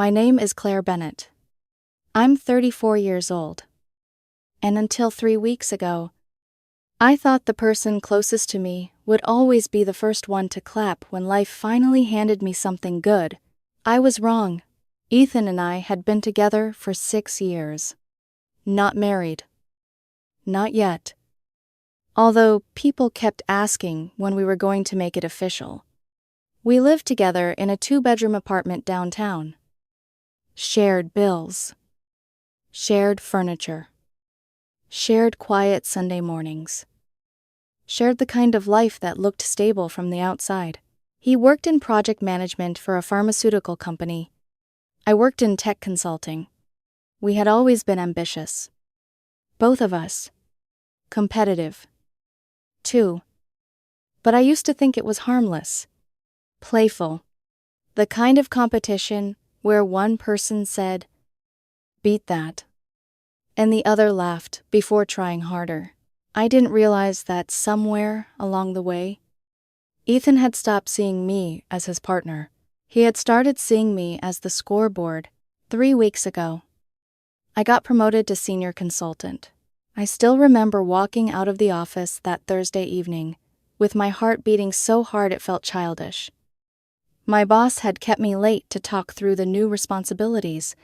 My name is Claire Bennett. I'm 34 years old. And until 3 weeks ago, I thought the person closest to me would always be the first one to clap when life finally handed me something good. I was wrong. Ethan and I had been together for 6 years. Not married. Not yet. Although people kept asking when we were going to make it official. We lived together in a 2-bedroom apartment downtown. Shared bills. Shared furniture. Shared quiet Sunday mornings. Shared the kind of life that looked stable from the outside. He worked in project management for a pharmaceutical company. I worked in tech consulting. We had always been ambitious. Both of us. Competitive. Too. But I used to think it was harmless. Playful. The kind of competition where one person said, "Beat that," and the other laughed before trying harder. I didn't realize that somewhere along the way, Ethan had stopped seeing me as his partner. He had started seeing me as the scoreboard. 3 weeks ago, I got promoted to senior consultant. I still remember walking out of the office that Thursday evening, with my heart beating so hard it felt childish. My boss had kept me late to talk through the new responsibilities,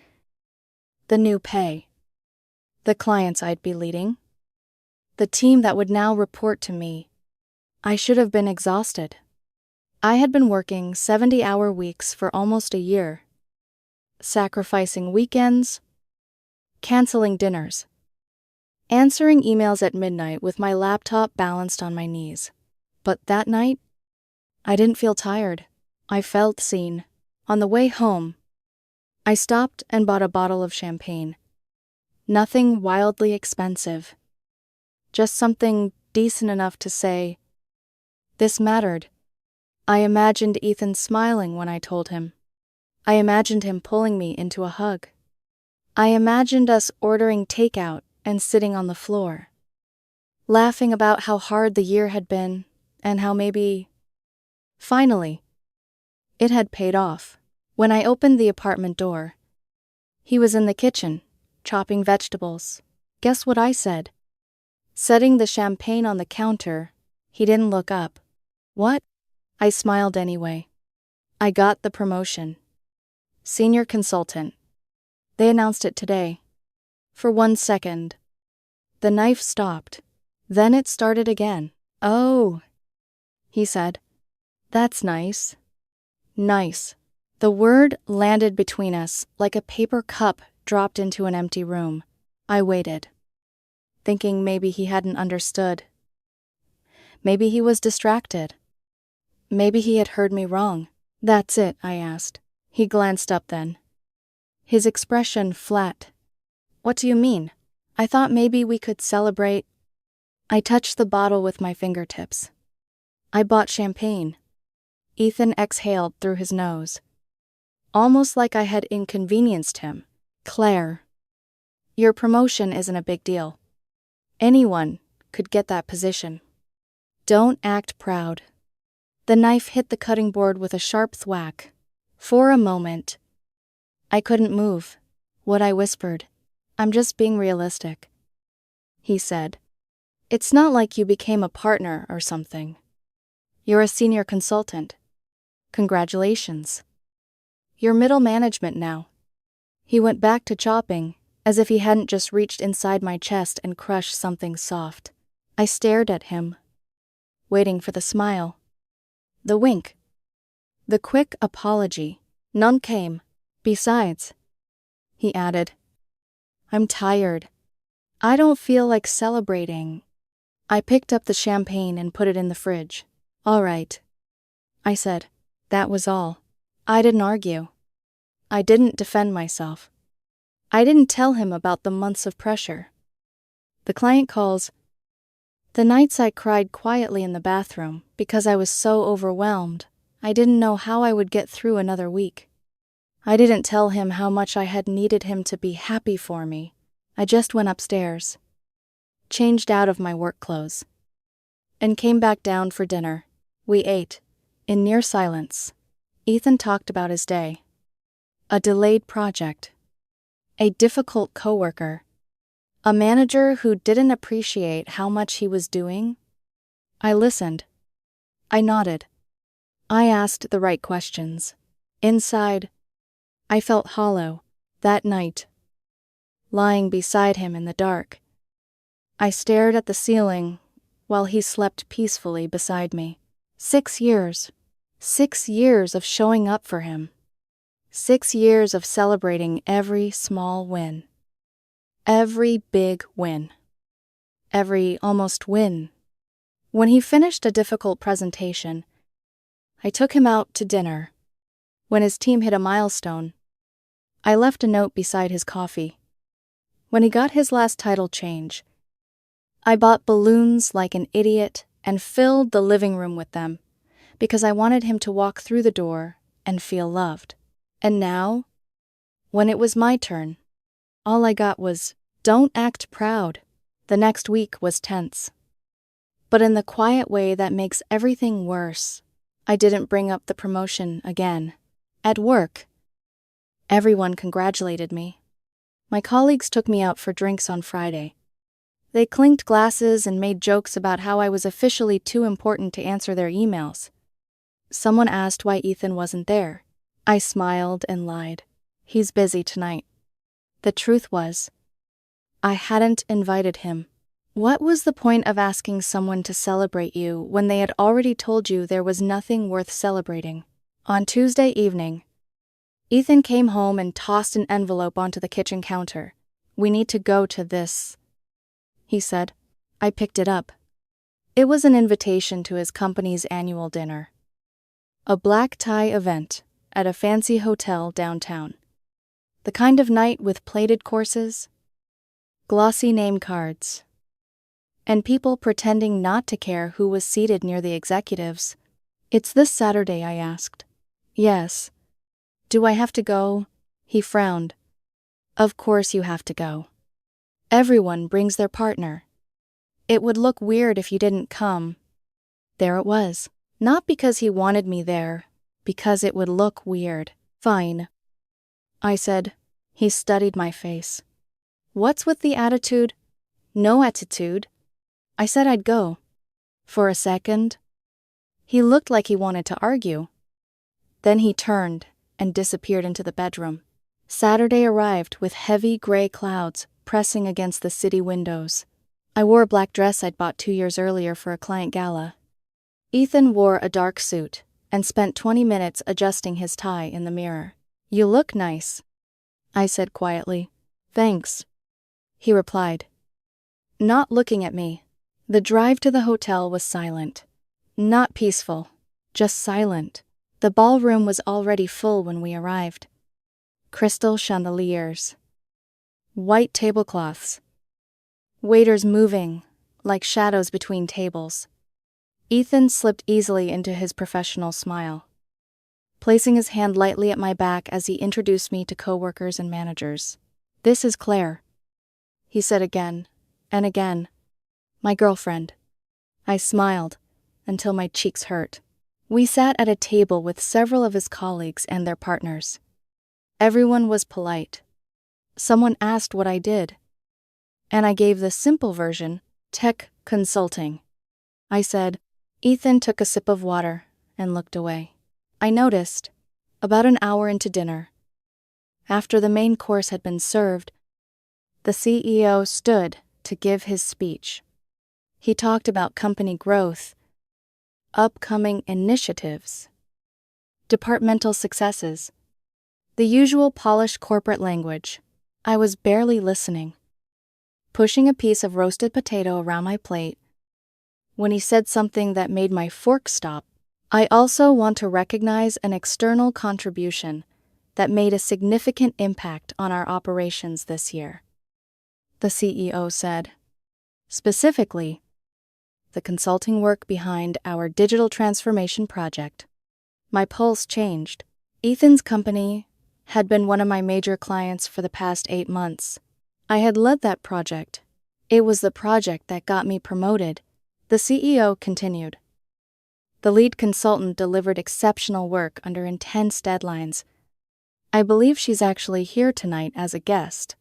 the new pay, the clients I'd be leading, the team that would now report to me. I should have been exhausted. I had been working 70-hour weeks for almost a year, sacrificing weekends, canceling dinners, answering emails at midnight with my laptop balanced on my knees. But that night, I didn't feel tired. I felt seen. On the way home, I stopped and bought a bottle of champagne. Nothing wildly expensive. Just something decent enough to say, this mattered. I imagined Ethan smiling when I told him. I imagined him pulling me into a hug. I imagined us ordering takeout and sitting on the floor, laughing about how hard the year had been and how maybe, finally, it had paid off. When I opened the apartment door, he was in the kitchen, chopping vegetables. Guess what I said? Setting the champagne on the counter, he didn't look up. What? I smiled anyway. I got the promotion. Senior consultant. They announced it today. For 1 second, the knife stopped. Then it started again. "Oh," he said. "That's nice." Nice. The word landed between us like a paper cup dropped into an empty room. I waited, thinking maybe he hadn't understood. Maybe he was distracted. Maybe he had heard me wrong. "That's it?" I asked. He glanced up then, his expression flat. "What do you mean? I thought maybe we could celebrate." I touched the bottle with my fingertips. I bought champagne. Ethan exhaled through his nose, almost like I had inconvenienced him. "Claire, your promotion isn't a big deal. Anyone could get that position. Don't act proud." The knife hit the cutting board with a sharp thwack. For a moment, I couldn't move. What I whispered, "I'm just being realistic." He said, "It's not like you became a partner or something. You're a senior consultant. Congratulations. You're middle management now." He went back to chopping, as if he hadn't just reached inside my chest and crushed something soft. I stared at him, waiting for the smile, the wink, the quick apology. None came. "Besides," he added, "I'm tired. I don't feel like celebrating." I picked up the champagne and put it in the fridge. "All right," I said. That was all. I didn't argue. I didn't defend myself. I didn't tell him about the months of pressure. The client calls. The nights I cried quietly in the bathroom because I was so overwhelmed, I didn't know how I would get through another week. I didn't tell him how much I had needed him to be happy for me. I just went upstairs, changed out of my work clothes, and came back down for dinner. We ate, in near silence. Ethan talked about his day. a delayed project, a difficult coworker, a manager who didn't appreciate how much he was doing? I listened. I nodded. I asked the right questions. Inside, I felt hollow. That night, lying beside him in the dark, I stared at the ceiling while he slept peacefully beside me. 6 years. 6 years of showing up for him. 6 years of celebrating every small win. Every big win. Every almost win. When he finished a difficult presentation, I took him out to dinner. When his team hit a milestone, I left a note beside his coffee. When he got his last title change, I bought balloons like an idiot and filled the living room with them because I wanted him to walk through the door and feel loved. And now, when it was my turn, all I got was, "Don't act proud." The next week was tense. But in the quiet way that makes everything worse, I didn't bring up the promotion again. At work, everyone congratulated me. My colleagues took me out for drinks on Friday. They clinked glasses and made jokes about how I was officially too important to answer their emails. Someone asked why Ethan wasn't there. I smiled and lied. "He's busy tonight." The truth was, I hadn't invited him. What was the point of asking someone to celebrate you when they had already told you there was nothing worth celebrating? On Tuesday evening, Ethan came home and tossed an envelope onto the kitchen counter. "We need to go to this," he said. I picked it up. It was an invitation to his company's annual dinner. A black tie event at a fancy hotel downtown. The kind of night with plated courses, glossy name cards, and people pretending not to care who was seated near the executives. "It's this Saturday?" I asked. "Yes." "Do I have to go?" He frowned. "Of course you have to go. Everyone brings their partner. It would look weird if you didn't come." There it was. Not because he wanted me there, because it would look weird. "Fine," I said. He studied my face. "What's with the attitude?" "No attitude. I said I'd go." For a second, he looked like he wanted to argue. Then he turned and disappeared into the bedroom. Saturday arrived with heavy gray clouds pressing against the city windows. I wore a black dress I'd bought 2 years earlier for a client gala. Ethan wore a dark suit and spent 20 minutes adjusting his tie in the mirror. "You look nice," I said quietly. "Thanks," he replied, not looking at me. The drive to the hotel was silent. Not peaceful, just silent. The ballroom was already full when we arrived. Crystal chandeliers, white tablecloths, waiters moving like shadows between tables. Ethan slipped easily into his professional smile, placing his hand lightly at my back as he introduced me to coworkers and managers. "This is Claire," he said again and again. "My girlfriend." I smiled until my cheeks hurt. We sat at a table with several of his colleagues and their partners. Everyone was polite. Someone asked what I did, and I gave the simple version, tech consulting. I said. Ethan took a sip of water and looked away. I noticed, about an hour into dinner, after the main course had been served, the CEO stood to give his speech. He talked about company growth, upcoming initiatives, departmental successes, the usual polished corporate language. I was barely listening, pushing a piece of roasted potato around my plate, when he said something that made my fork stop. "I also want to recognize an external contribution that made a significant impact on our operations this year," the CEO said. "Specifically, the consulting work behind our digital transformation project." My pulse changed. Ethan's company had been one of my major clients for the past 8 months. I had led that project. It was the project that got me promoted. The CEO continued. The lead consultant delivered exceptional work under intense deadlines, I believe she's actually here tonight as a guest.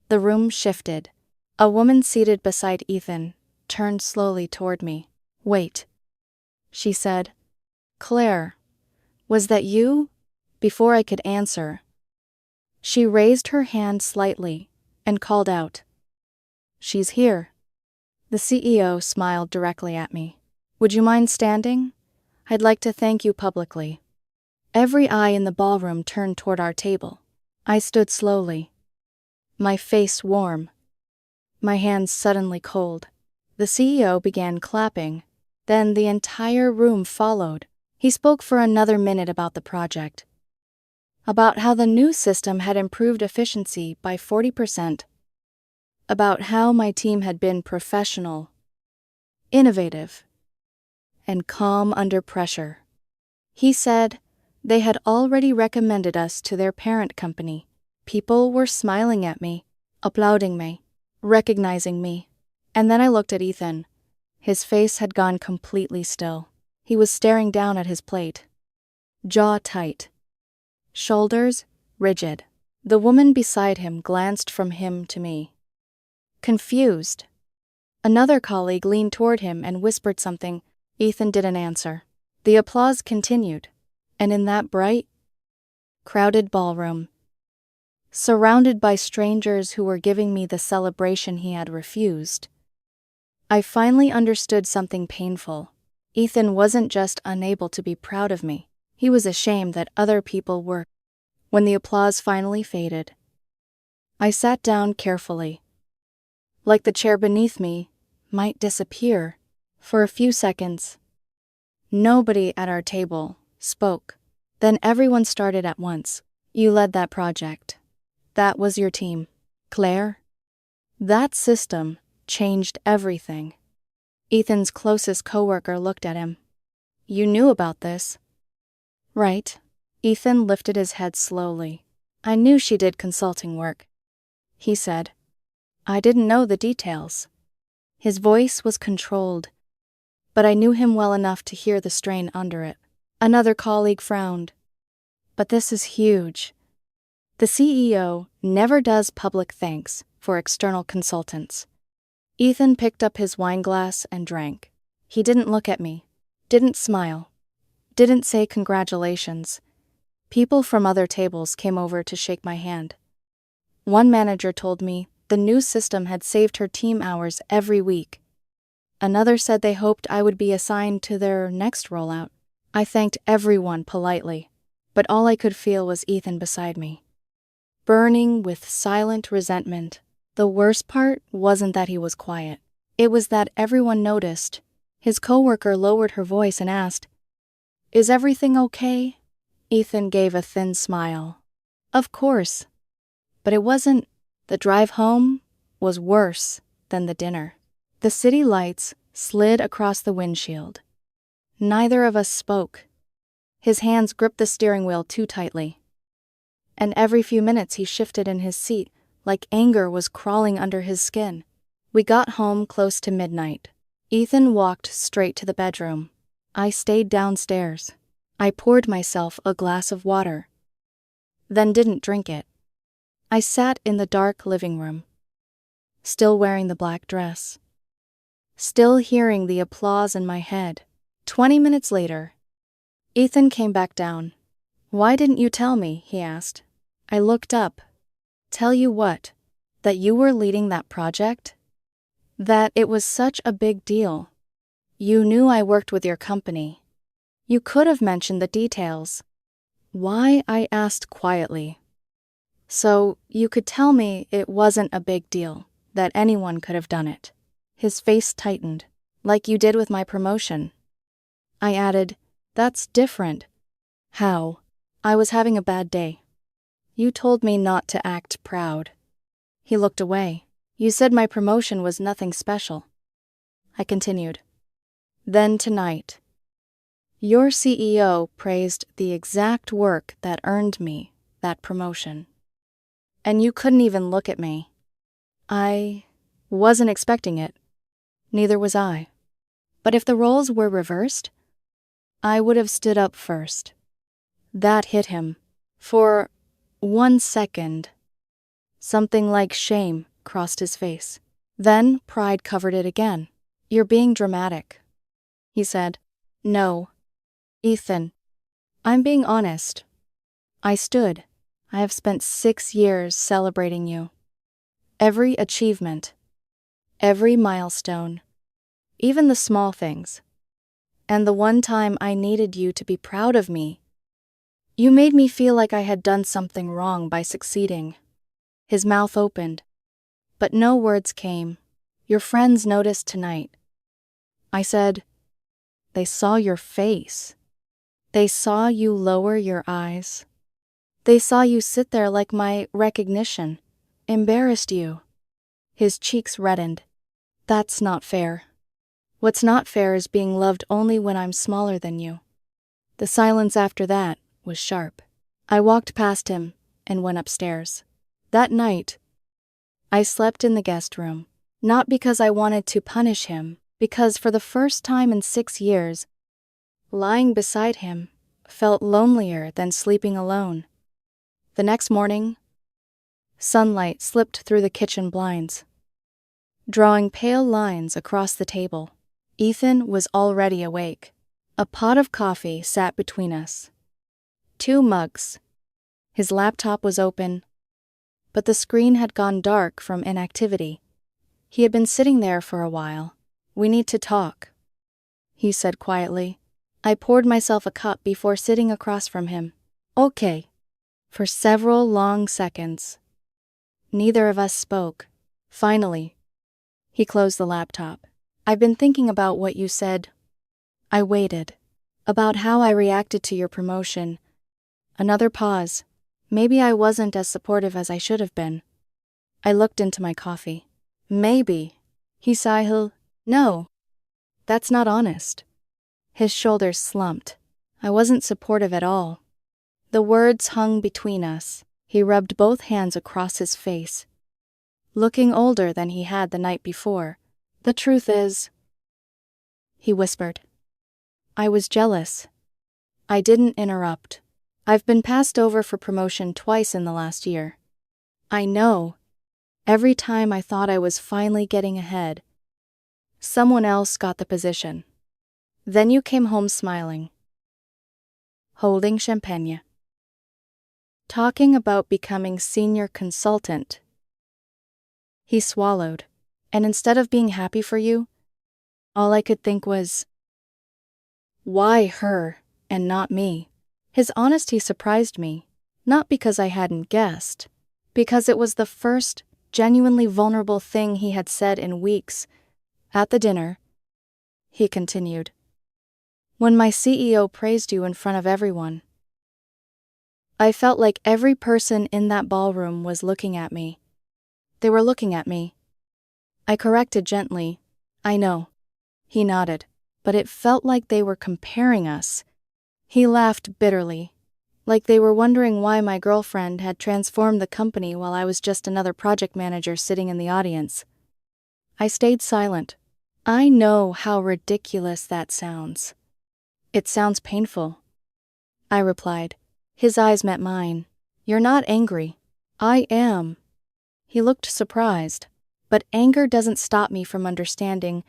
The room shifted. A woman seated beside Ethan turned slowly toward me. Wait, she said. Claire, was that you? Before I could answer, she raised her hand slightly and called out, She's here. The CEO smiled directly at me. Would you mind standing? I'd like to thank you publicly. Every eye in the ballroom turned toward our table. I stood slowly, my face warm, my hands suddenly cold. The CEO began clapping, then the entire room followed. He spoke for another minute about the project, about how the new system had improved efficiency by 40%, about how my team had been professional, innovative, and calm under pressure. He said they had already recommended us to their parent company. People were smiling at me, applauding me, recognizing me. And then I looked at Ethan. His face had gone completely still. He was staring down at his plate, jaw tight, shoulders rigid. The woman beside him glanced from him to me, confused. Another colleague leaned toward him and whispered something. Ethan didn't answer. The applause continued, and in that bright, crowded ballroom, surrounded by strangers who were giving me the celebration he had refused, I finally understood something painful. Ethan wasn't just unable to be proud of me, he was ashamed that other people were. When the applause finally faded, I sat down carefully, like the chair beneath me might disappear. For a few seconds, nobody at our table spoke. Then everyone started at once. You led that project. That was your team, Claire. That system changed everything. Ethan's closest coworker looked at him. You knew about this, right? Ethan lifted his head slowly. I knew she did consulting work, he said. I didn't know the details. His voice was controlled, but I knew him well enough to hear the strain under it. Another colleague frowned. But this is huge. The CEO never does public thanks for external consultants. Ethan picked up his wine glass and drank. He didn't look at me, didn't smile, didn't say congratulations. People from other tables came over to shake my hand. One manager told me the new system had saved her team hours every week. Another said they hoped I would be assigned to their next rollout. I thanked everyone politely, but all I could feel was Ethan beside me, burning with silent resentment. The worst part wasn't that he was quiet. It was that everyone noticed. His coworker lowered her voice and asked, Is everything okay? Ethan gave a thin smile. Of course. But it wasn't. The drive home was worse than the dinner. The city lights slid across the windshield. Neither of us spoke. His hands gripped the steering wheel too tightly, and every few minutes he shifted in his seat, like anger was crawling under his skin. We got home close to midnight. Ethan walked straight to the bedroom. I stayed downstairs. I poured myself a glass of water, then didn't drink it. I sat in the dark living room, still wearing the black dress, still hearing the applause in my head. 20 minutes later, Ethan came back down. Why didn't you tell me? He asked. I looked up. Tell you what? That you were leading that project? That it was such a big deal. You knew I worked with your company. You could have mentioned the details. Why? I asked quietly. So you could tell me it wasn't a big deal, that anyone could have done it. His face tightened, like you did with my promotion. I added, That's different. How? I was having a bad day. You told me not to act proud. He looked away. You said my promotion was nothing special. I continued. Then tonight, your CEO praised the exact work that earned me that promotion. And you couldn't even look at me. I wasn't expecting it. Neither was I. But if the roles were reversed, I would have stood up first. That hit him. For 1 second. Something like shame crossed his face. Then pride covered it again. "You're being dramatic," he said. "No, Ethan. I'm being honest. I stood. I have spent 6 years celebrating you. Every achievement. Every milestone. Even the small things. And the one time I needed you to be proud of me, you made me feel like I had done something wrong by succeeding." His mouth opened, but no words came. "Your friends noticed tonight." I said, "They saw your face. They saw you lower your eyes. They saw you sit there like my recognition embarrassed you." His cheeks reddened. "That's not fair. What's not fair is being loved only when I'm smaller than you." The silence after that was sharp. I walked past him and went upstairs. That night, I slept in the guest room, not because I wanted to punish him, because for the first time in 6 years, lying beside him felt lonelier than sleeping alone. The next morning, sunlight slipped through the kitchen blinds, drawing pale lines across the table. Ethan was already awake. A pot of coffee sat between us. 2 mugs. His laptop was open, but the screen had gone dark from inactivity. He had been sitting there for a while. "We need to talk," he said quietly. I poured myself a cup before sitting across from him. "Okay." For several long seconds, neither of us spoke. Finally, he closed the laptop. "I've been thinking about what you said." I waited. "About how I reacted to your promotion." Another pause. Maybe I wasn't as supportive as I should have been. I looked into my coffee. "Maybe," he sighed. "No, that's not honest." His shoulders slumped. I wasn't supportive at all. The words hung between us. He rubbed both hands across his face, looking older than he had the night before. "The truth is," he whispered, "I was jealous." I didn't interrupt. "I've been passed over for promotion twice in the last year." "I know." Every time I thought I was finally getting ahead, someone else got the position. Then you came home smiling, holding champagne, talking about becoming senior consultant. He swallowed, and instead of being happy for you, all I could think was, why her and not me? His honesty surprised me, not because I hadn't guessed, because it was the first genuinely vulnerable thing he had said in weeks. At the dinner, he continued, "When my CEO praised you in front of everyone, I felt like every person in that ballroom was looking at me. They were looking at me." I corrected gently, "I know." He nodded, "But it felt like they were comparing us." He laughed bitterly, like they were wondering why my girlfriend had transformed the company while I was just another project manager sitting in the audience. I stayed silent. I know how ridiculous that sounds. "It sounds painful," I replied. His eyes met mine. "You're not angry." "I am." He looked surprised, but anger doesn't stop me from understanding.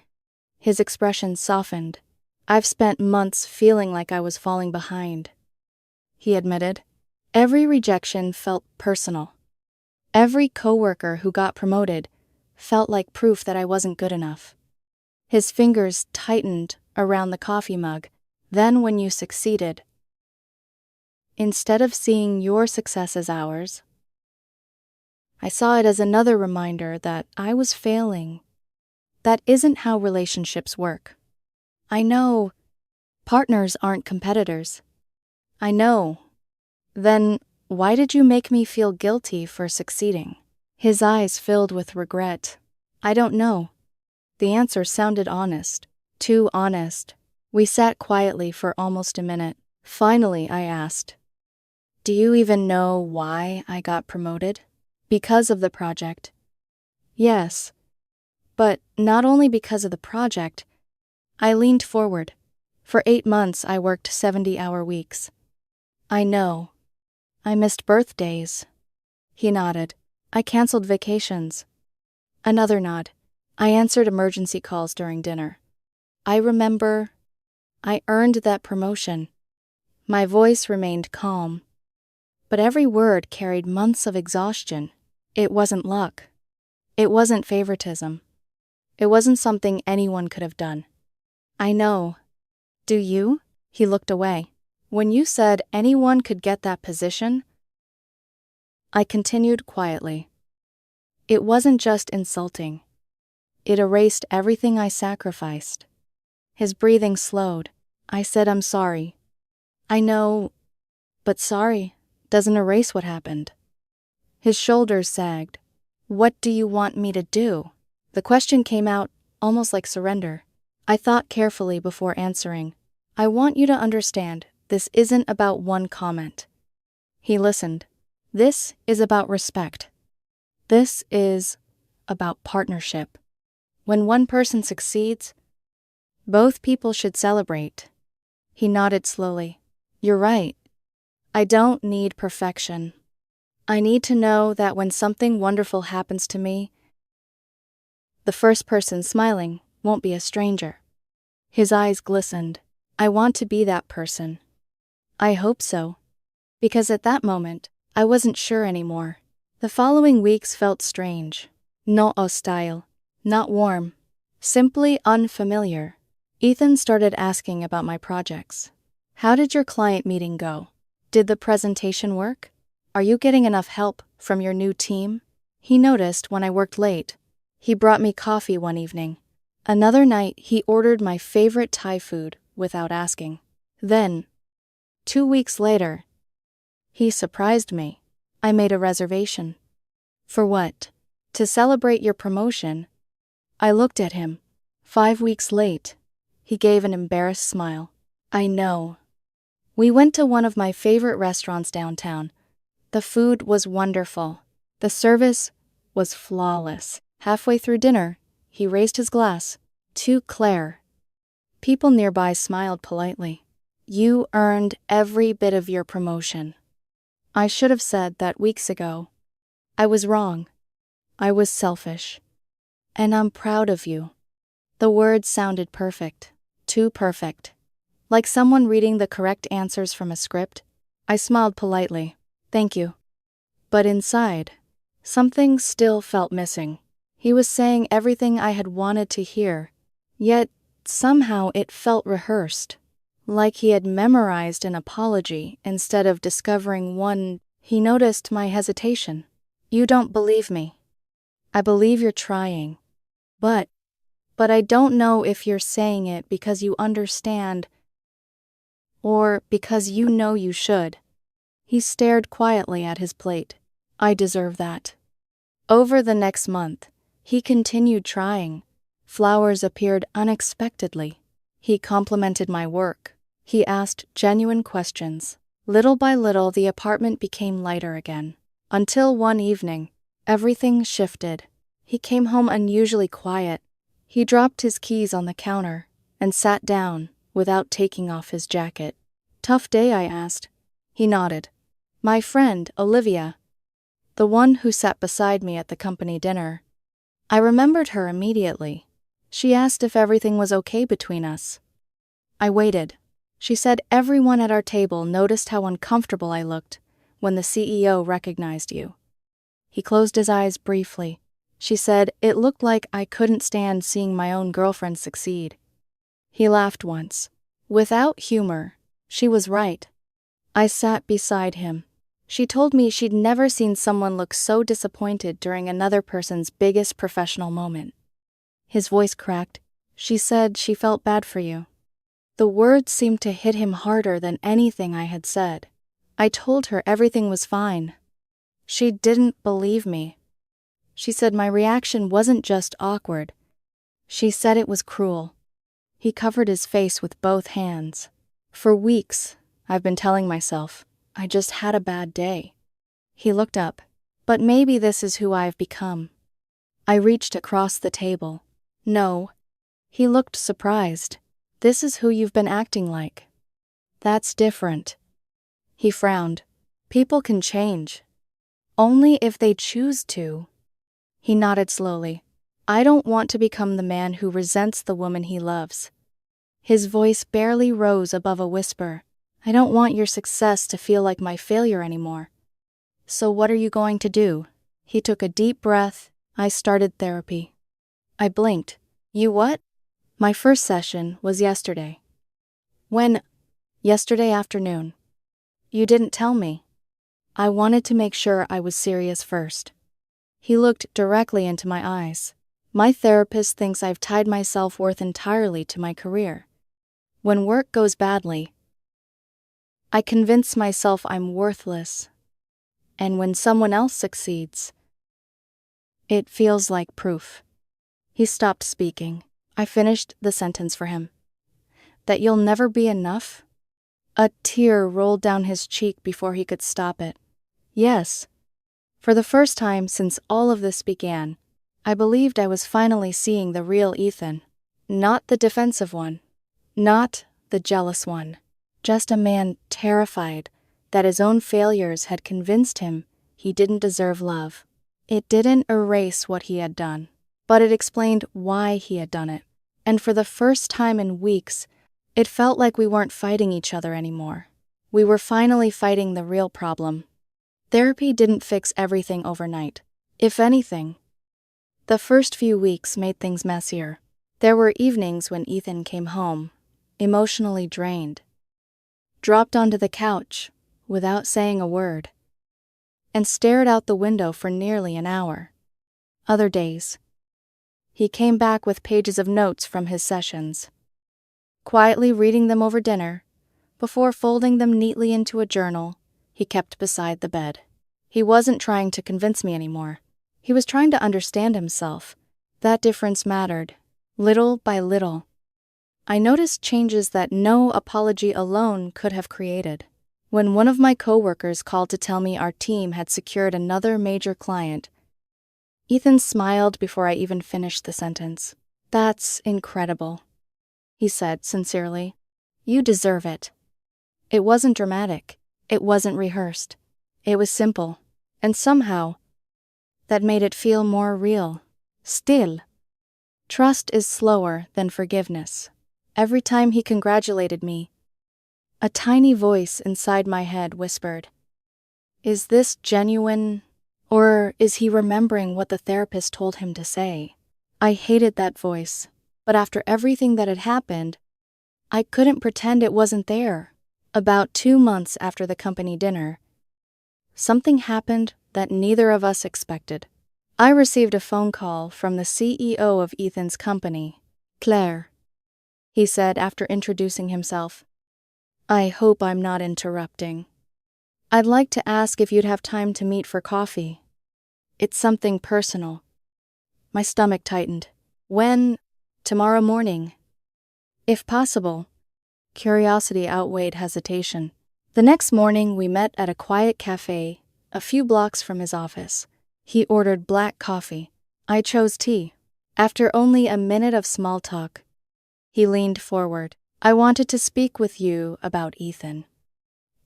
His expression softened. "I've spent months feeling like I was falling behind," he admitted. Every rejection felt personal. Every coworker who got promoted felt like proof that I wasn't good enough. His fingers tightened around the coffee mug. "Then when you succeeded, instead of seeing your success as ours, I saw it as another reminder that I was failing. That isn't how relationships work. I know partners aren't competitors. I know. Then why did you make me feel guilty for succeeding?" His eyes filled with regret. "I don't know." The answer sounded honest. Too honest. We sat quietly for almost a minute. Finally, I asked, "Do you even know why I got promoted?" "Because of the project." "Yes. But not only because of the project." I leaned forward. "For 8 months I worked 70-hour weeks." "I know. I missed birthdays. He nodded. I canceled vacations. Another nod. I answered emergency calls during dinner. I remember I earned that promotion. My voice remained calm, but every word carried months of exhaustion. It wasn't luck. It wasn't favoritism. It wasn't something anyone could have done. I know. Do you? He looked away. When you said anyone could get that position, I continued quietly. It wasn't just insulting. It erased everything I sacrificed. His breathing slowed. I said, I'm sorry. I know, but sorry doesn't erase what happened. His shoulders sagged. What do you want me to do? The question came out almost like surrender. I thought carefully before answering. I want you to understand, this isn't about one comment. He listened. This is about respect. This is about partnership. When one person succeeds, both people should celebrate. He nodded slowly. You're right. I don't need perfection. I need to know that when something wonderful happens to me, the first person smiling won't be a stranger. His eyes glistened. I want to be that person. I hope so. Because at that moment, I wasn't sure anymore. The following weeks felt strange. Not hostile. Not warm. Simply unfamiliar. Ethan started asking about my projects. How did your client meeting go? Did the presentation work? Are you getting enough help from your new team? He noticed when I worked late. He brought me coffee one evening. Another night, he ordered my favorite Thai food without asking. Then, 2 weeks later, he surprised me. I made a reservation. For what? To celebrate your promotion. I looked at him. 5 weeks late. He gave an embarrassed smile. I know. We went to one of my favorite restaurants downtown. The food was wonderful. The service was flawless. Halfway through dinner, he raised his glass. To Claire. People nearby smiled politely. You earned every bit of your promotion. I should have said that weeks ago. I was wrong. I was selfish. And I'm proud of you. The words sounded perfect. Too perfect. Like someone reading the correct answers from a script. I smiled politely. Thank you. But inside, something still felt missing. He was saying everything I had wanted to hear. Yet, somehow it felt rehearsed. Like he had memorized an apology instead of discovering one. He noticed my hesitation. You don't believe me. I believe you're trying. But I don't know if you're saying it because you understand or because you know you should. He stared quietly at his plate. I deserve that. Over the next month, he continued trying. Flowers appeared unexpectedly. He complimented my work. He asked genuine questions. Little by little, the apartment became lighter again. Until one evening, everything shifted. He came home unusually quiet. He dropped his keys on the counter and sat down without taking off his jacket. Tough day, I asked. He nodded. My friend, Olivia. The one who sat beside me at the company dinner. I remembered her immediately. She asked if everything was okay between us. I waited. She said everyone at our table noticed how uncomfortable I looked when the CEO recognized you. He closed his eyes briefly. She said it looked like I couldn't stand seeing my own girlfriend succeed. He laughed once. Without humor, she was right. I sat beside him. She told me she'd never seen someone look so disappointed during another person's biggest professional moment. His voice cracked. She said she felt bad for you. The words seemed to hit him harder than anything I had said. I told her everything was fine. She didn't believe me. She said my reaction wasn't just awkward. She said it was cruel. He covered his face with both hands. For weeks, I've been telling myself, I just had a bad day. He looked up. But maybe this is who I've become. I reached across the table. No. He looked surprised. This is who you've been acting like. That's different. He frowned. People can change. Only if they choose to. He nodded slowly. I don't want to become the man who resents the woman he loves. His voice barely rose above a whisper. I don't want your success to feel like my failure anymore. So what are you going to do? He took a deep breath. I started therapy. I blinked. You what? My first session was yesterday. When? Yesterday afternoon. You didn't tell me. I wanted to make sure I was serious first. He looked directly into my eyes. My therapist thinks I've tied my self-worth entirely to my career. When work goes badly, I convince myself I'm worthless. And when someone else succeeds, it feels like proof. He stopped speaking. I finished the sentence for him. That you'll never be enough? A tear rolled down his cheek before he could stop it. Yes. For the first time since all of this began, I believed I was finally seeing the real Ethan. Not the defensive one. Not the jealous one. Just a man terrified that his own failures had convinced him he didn't deserve love. It didn't erase what he had done, but it explained why he had done it. And for the first time in weeks, it felt like we weren't fighting each other anymore. We were finally fighting the real problem. Therapy didn't fix everything overnight. If anything, the first few weeks made things messier. There were evenings when Ethan came home, emotionally drained, dropped onto the couch without saying a word, and stared out the window for nearly an hour. Other days, he came back with pages of notes from his sessions, quietly reading them over dinner, before folding them neatly into a journal he kept beside the bed. He wasn't trying to convince me anymore. He was trying to understand himself. That difference mattered, little by little. I noticed changes that no apology alone could have created. When one of my coworkers called to tell me our team had secured another major client, Ethan smiled before I even finished the sentence. That's incredible, he said sincerely. You deserve it. It wasn't dramatic. It wasn't rehearsed. It was simple. And somehow, that made it feel more real. Still, trust is slower than forgiveness. Every time he congratulated me, a tiny voice inside my head whispered, is this genuine, or is he remembering what the therapist told him to say? I hated that voice, but after everything that had happened, I couldn't pretend it wasn't there. About 2 months after the company dinner, something happened that neither of us expected. I received a phone call from the CEO of Ethan's company. Claire, he said after introducing himself. I hope I'm not interrupting. I'd like to ask if you'd have time to meet for coffee. It's something personal. My stomach tightened. When? Tomorrow morning. If possible. Curiosity outweighed hesitation. The next morning we met at a quiet cafe, a few blocks from his office. He ordered black coffee. I chose tea. After only a minute of small talk, he leaned forward. I wanted to speak with you about Ethan.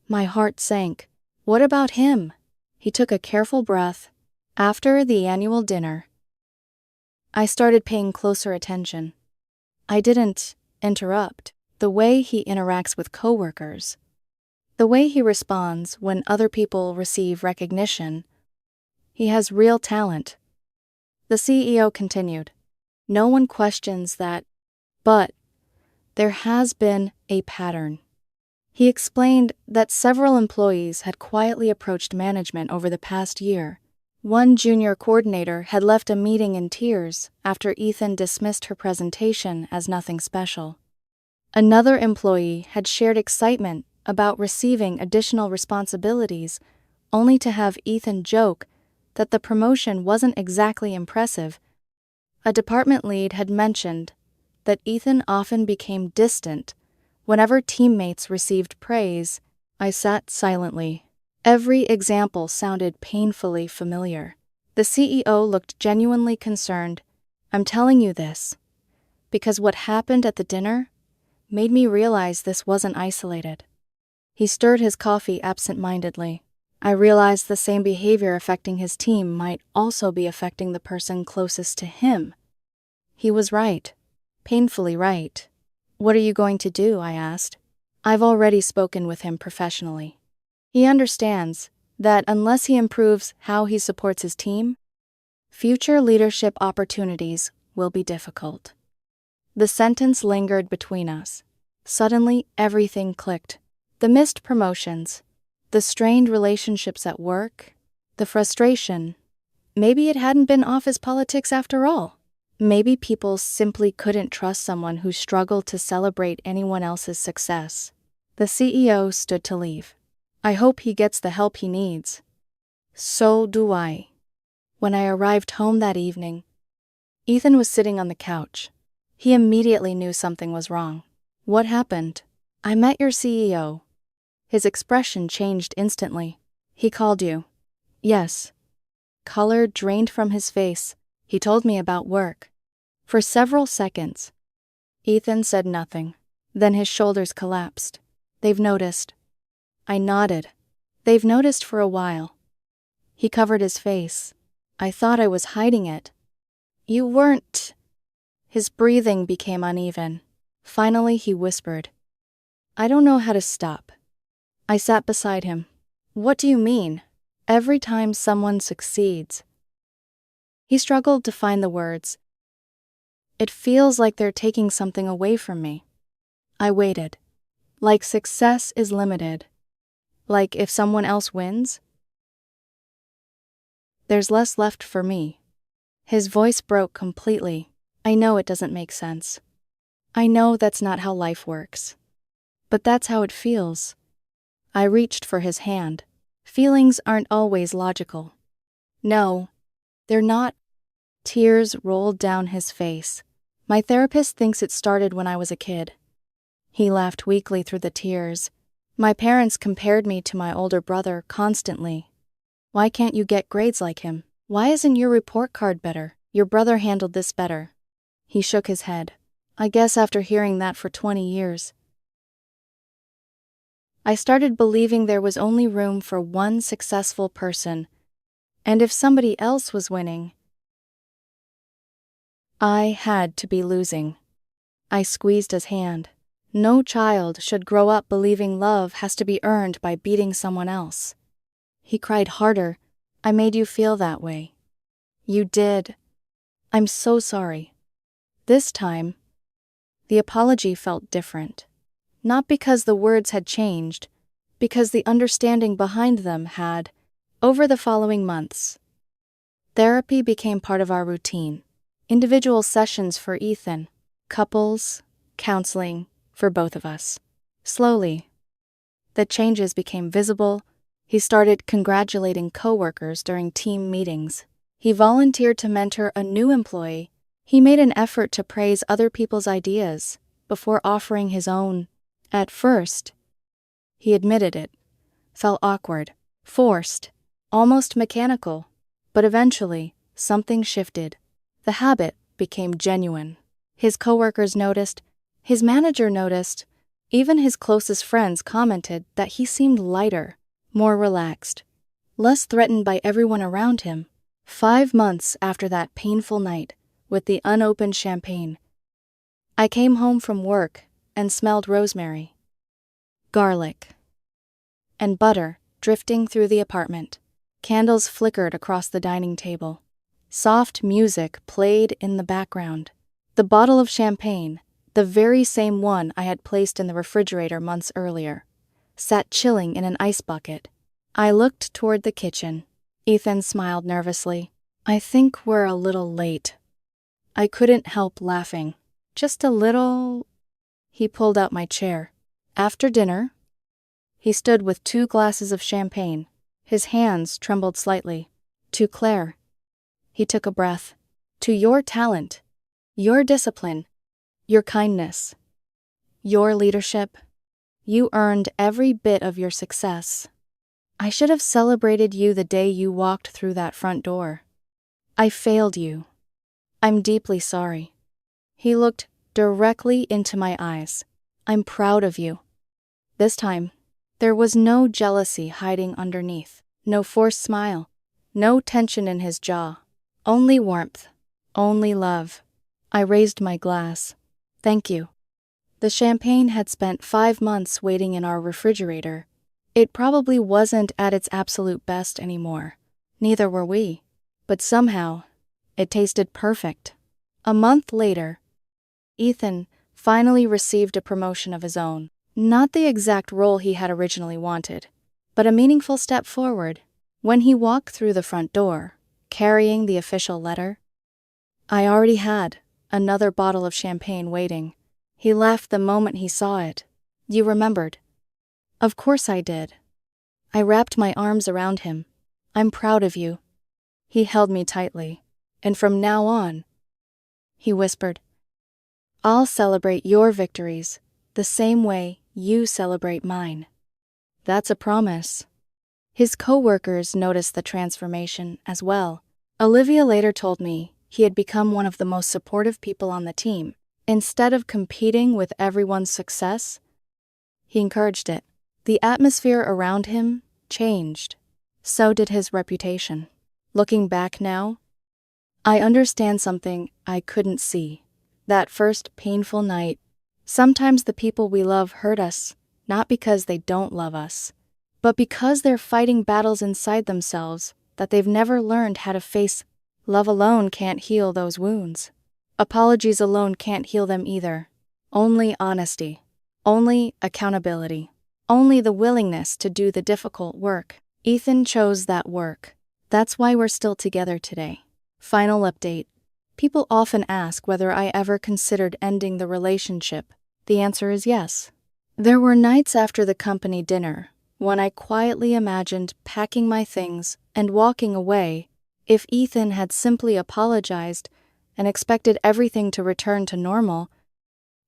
My heart sank. What about him? He took a careful breath. After the annual dinner, I started paying closer attention. I didn't interrupt. The way he interacts with coworkers, the way he responds when other people receive recognition. He has real talent. The CEO continued. No one questions that, but there has been a pattern. He explained that several employees had quietly approached management over the past year. One junior coordinator had left a meeting in tears after Ethan dismissed her presentation as nothing special. Another employee had shared excitement about receiving additional responsibilities, only to have Ethan joke that the promotion wasn't exactly impressive. A department lead had mentioned that Ethan often became distant whenever teammates received praise. I sat silently. Every example sounded painfully familiar. The CEO looked genuinely concerned. I'm telling you this because what happened at the dinner made me realize this wasn't isolated. He stirred his coffee absent-mindedly. I realized the same behavior affecting his team might also be affecting the person closest to him. He was right. Painfully right. "What are you going to do?" I asked. "I've already spoken with him professionally. He understands that unless he improves how he supports his team, future leadership opportunities will be difficult." The sentence lingered between us. Suddenly, everything clicked. The missed promotions, the strained relationships at work, the frustration. Maybe it hadn't been office politics after all. Maybe people simply couldn't trust someone who struggled to celebrate anyone else's success. The CEO stood to leave. "I hope he gets the help he needs." So do I. When I arrived home that evening, Ethan was sitting on the couch. He immediately knew something was wrong. "What happened?" "I met your CEO. His expression changed instantly. "He called you?" "Yes." Color drained from his face. "He told me about work." For several seconds, Ethan said nothing. Then his shoulders collapsed. "They've noticed." I nodded. "They've noticed for a while." He covered his face. "I thought I was hiding it." "You weren't." His breathing became uneven. Finally, he whispered, "I don't know how to stop." I sat beside him. "What do you mean?" "Every time someone succeeds." He struggled to find the words. "It feels like they're taking something away from me." I waited. "Like success is limited. Like if someone else wins, there's less left for me." His voice broke completely. "I know it doesn't make sense. I know that's not how life works. But that's how it feels." I reached for his hand. "Feelings aren't always logical." "No, they're not." Tears rolled down his face. "My therapist thinks it started when I was a kid." He laughed weakly through the tears. "My parents compared me to my older brother constantly. Why can't you get grades like him? Why isn't your report card better? Your brother handled this better." He shook his head. "I guess after hearing that for 20 years, I started believing there was only room for one successful person, and if somebody else was winning, I had to be losing." I squeezed his hand. "No child should grow up believing love has to be earned by beating someone else." He cried harder. "I made you feel that way." "You did. I'm so sorry." This time, the apology felt different. Not because the words had changed, because the understanding behind them had. Over the following months, therapy became part of our routine. Individual sessions for Ethan, couples, counseling for both of us. Slowly, the changes became visible. He started congratulating coworkers during team meetings. He volunteered to mentor a new employee. He made an effort to praise other people's ideas before offering his own. At first, he admitted it felt awkward, forced, almost mechanical. But eventually, something shifted. The habit became genuine. His coworkers noticed, his manager noticed, even his closest friends commented that he seemed lighter, more relaxed, less threatened by everyone around him. 5 months after that painful night, with the unopened champagne, I came home from work and smelled rosemary, garlic, and butter drifting through the apartment. Candles flickered across the dining table. Soft music played in the background. The bottle of champagne, the very same one I had placed in the refrigerator months earlier, sat chilling in an ice bucket. I looked toward the kitchen. Ethan smiled nervously. "I think we're a little late." I couldn't help laughing. "Just a little." He pulled out my chair. "After dinner?" He stood with 2 glasses of champagne. His hands trembled slightly. "To Claire." He took a breath. "To your talent, your discipline, your kindness, your leadership. You earned every bit of your success. I should have celebrated you the day you walked through that front door. I failed you. I'm deeply sorry." He looked directly into my eyes. "I'm proud of you." This time, there was no jealousy hiding underneath. No forced smile. No tension in his jaw. Only warmth. Only love. I raised my glass. Thank you. The champagne had spent 5 months waiting in our refrigerator. It probably wasn't at its absolute best anymore. Neither were we. But somehow, it tasted perfect. A month later, Ethan finally received a promotion of his own. Not the exact role he had originally wanted, but a meaningful step forward. When he walked through the front door, carrying the official letter, I already had another bottle of champagne waiting. He laughed the moment he saw it. You remembered? Of course I did. I wrapped my arms around him. I'm proud of you. He held me tightly. And from now on, he whispered, I'll celebrate your victories the same way you celebrate mine. That's a promise. His co-workers noticed the transformation as well. Olivia later told me he had become one of the most supportive people on the team. Instead of competing with everyone's success, he encouraged it. The atmosphere around him changed. So did his reputation. Looking back now, I understand something I couldn't see. That first painful night, sometimes the people we love hurt us, not because they don't love us, but because they're fighting battles inside themselves that they've never learned how to face. Love alone can't heal those wounds. Apologies alone can't heal them either. Only honesty. Only accountability. Only the willingness to do the difficult work. Ethan chose that work. That's why we're still together today. Final update. People often ask whether I ever considered ending the relationship. The answer is yes. There were nights after the company dinner when I quietly imagined packing my things and walking away if Ethan had simply apologized and expected everything to return to normal.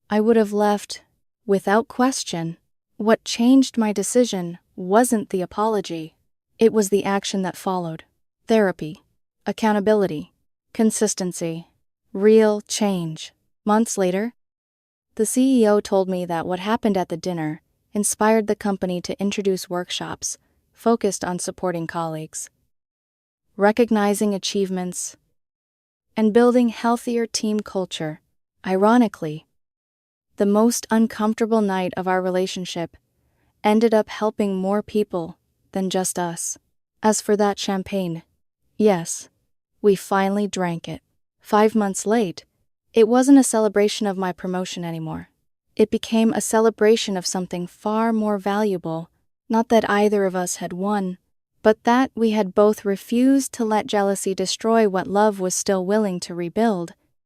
I would have left without question. What changed my decision wasn't the apology. It was the action that followed. Therapy, accountability, consistency, real change. Months later, the CEO told me that what happened at the dinner inspired the company to introduce workshops focused on supporting colleagues, recognizing achievements, and building healthier team culture. Ironically, the most uncomfortable night of our relationship ended up helping more people than just us. As for that champagne, yes, we finally drank it. 5 months late, it wasn't a celebration of my promotion anymore. It became a celebration of something far more valuable. Not that either of us had won, but that we had both refused to let jealousy destroy what love was still willing to rebuild.